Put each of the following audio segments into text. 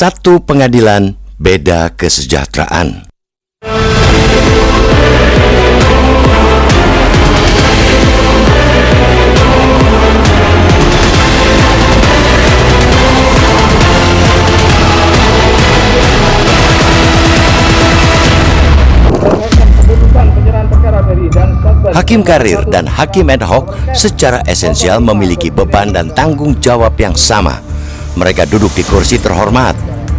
Satu pengadilan, beda kesejahteraan. Hakim karir dan hakim ad hoc secara esensial memiliki beban dan tanggung jawab yang sama. Mereka duduk di kursi terhormat,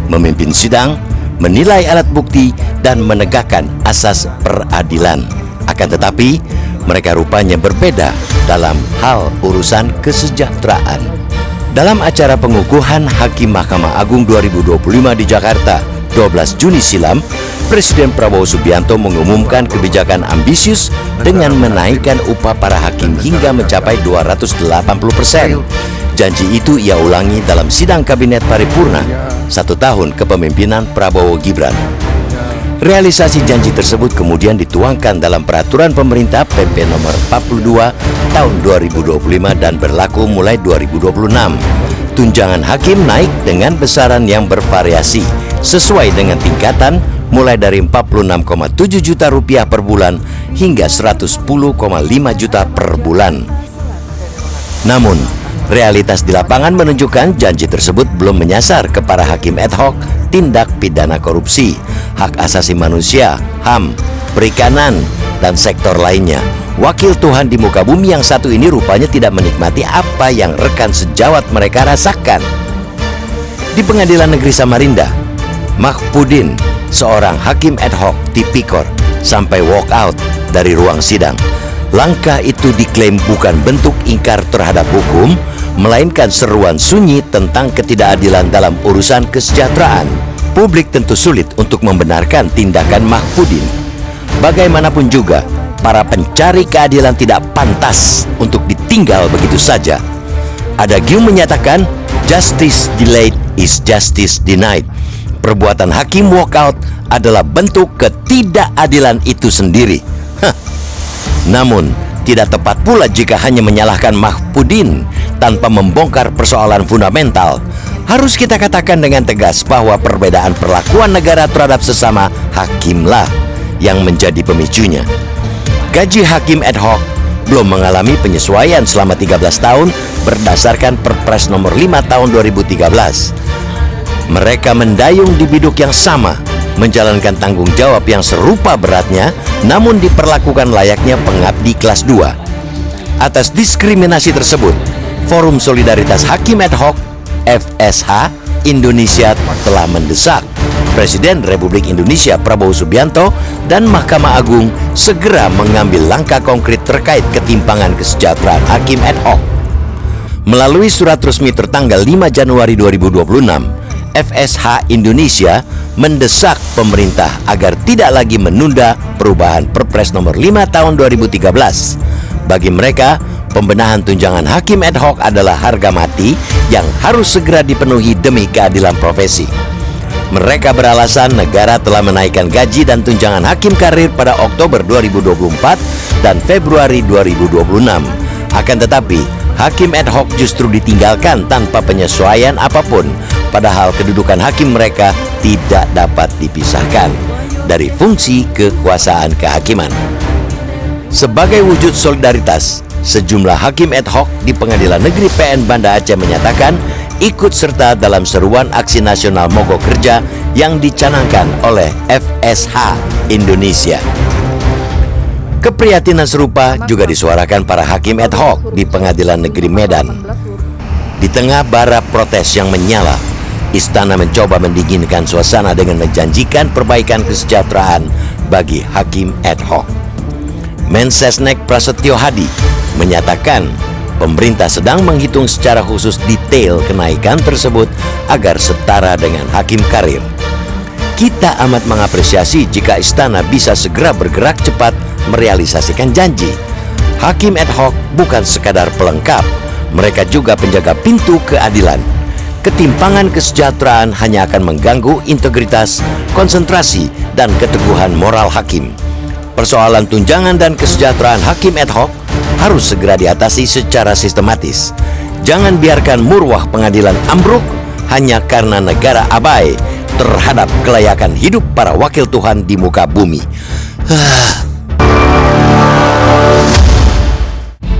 memimpin sidang, menilai alat bukti, dan menegakkan asas peradilan. Akan tetapi, mereka rupanya berbeda dalam hal urusan kesejahteraan. Dalam acara pengukuhan Hakim Mahkamah Agung 2025 di Jakarta, 12 Juni silam, Presiden Prabowo Subianto mengumumkan kebijakan ambisius dengan menaikkan upah para hakim hingga mencapai 280%. Janji itu ia ulangi dalam sidang kabinet paripurna 1 tahun kepemimpinan Prabowo Gibran. Realisasi janji tersebut kemudian dituangkan dalam peraturan pemerintah PP nomor 42 tahun 2025 dan berlaku mulai 2026. Tunjangan hakim naik dengan besaran yang bervariasi sesuai dengan tingkatan mulai dari 46,7 juta rupiah per bulan hingga 110,5 juta per bulan. Namun, realitas di lapangan menunjukkan janji tersebut belum menyasar ke para hakim ad hoc tindak pidana korupsi, hak asasi manusia, HAM, perikanan, dan sektor lainnya. Wakil Tuhan di muka bumi yang satu ini rupanya tidak menikmati apa yang rekan sejawat mereka rasakan. Di Pengadilan Negeri Samarinda, Mahpudin, seorang hakim ad hoc tipikor, sampai walk out dari ruang sidang. Langkah itu diklaim bukan bentuk ingkar terhadap hukum, melainkan seruan sunyi tentang ketidakadilan dalam urusan kesejahteraan. Publik tentu sulit untuk membenarkan tindakan Mahpudin. Bagaimanapun juga, para pencari keadilan tidak pantas untuk ditinggal begitu saja. Adagium menyatakan, justice delayed is justice denied. Perbuatan hakim walkout adalah bentuk ketidakadilan itu sendiri. Namun, tidak tepat pula jika hanya menyalahkan Mahpudin tanpa membongkar persoalan fundamental. Harus kita katakan dengan tegas bahwa perbedaan perlakuan negara terhadap sesama hakimlah yang menjadi pemicunya. Gaji hakim ad hoc belum mengalami penyesuaian selama 13 tahun berdasarkan Perpres nomor 5 tahun 2013. Mereka mendayung di biduk yang sama, menjalankan tanggung jawab yang serupa beratnya, namun diperlakukan layaknya pengabdi kelas 2. Atas diskriminasi tersebut, Forum Solidaritas Hakim ad hoc FSH Indonesia telah mendesak Presiden Republik Indonesia Prabowo Subianto dan Mahkamah Agung segera mengambil langkah konkret terkait ketimpangan kesejahteraan hakim ad hoc. Melalui surat resmi tertanggal 5 Januari 2026, FSH Indonesia mendesak pemerintah agar tidak lagi menunda perubahan Perpres nomor 5 tahun 2013. Bagi mereka, pembenahan tunjangan hakim ad hoc adalah harga mati yang harus segera dipenuhi demi keadilan profesi. Mereka beralasan negara telah menaikkan gaji dan tunjangan hakim karir pada Oktober 2024 dan Februari 2026. Akan tetapi, hakim ad hoc justru ditinggalkan tanpa penyesuaian apapun, padahal kedudukan hakim mereka tidak dapat dipisahkan dari fungsi kekuasaan kehakiman. Sebagai wujud solidaritas, sejumlah hakim ad hoc di Pengadilan Negeri PN Banda Aceh menyatakan ikut serta dalam seruan aksi nasional mogok kerja yang dicanangkan oleh FSH Indonesia. Keprihatinan serupa juga disuarakan para hakim ad hoc di Pengadilan Negeri Medan. Di tengah bara protes yang menyala, istana mencoba mendinginkan suasana dengan menjanjikan perbaikan kesejahteraan bagi hakim ad hoc. Mensesnek Prasetyo Hadi menyatakan pemerintah sedang menghitung secara khusus detail kenaikan tersebut agar setara dengan hakim karir. Kita amat mengapresiasi jika istana bisa segera bergerak cepat merealisasikan janji. Hakim ad hoc bukan sekadar pelengkap, mereka juga penjaga pintu keadilan. Ketimpangan kesejahteraan hanya akan mengganggu integritas, konsentrasi, dan keteguhan moral hakim. Persoalan tunjangan dan kesejahteraan hakim ad hoc harus segera diatasi secara sistematis. Jangan biarkan marwah pengadilan ambruk hanya karena negara abai terhadap kelayakan hidup para wakil Tuhan di muka bumi.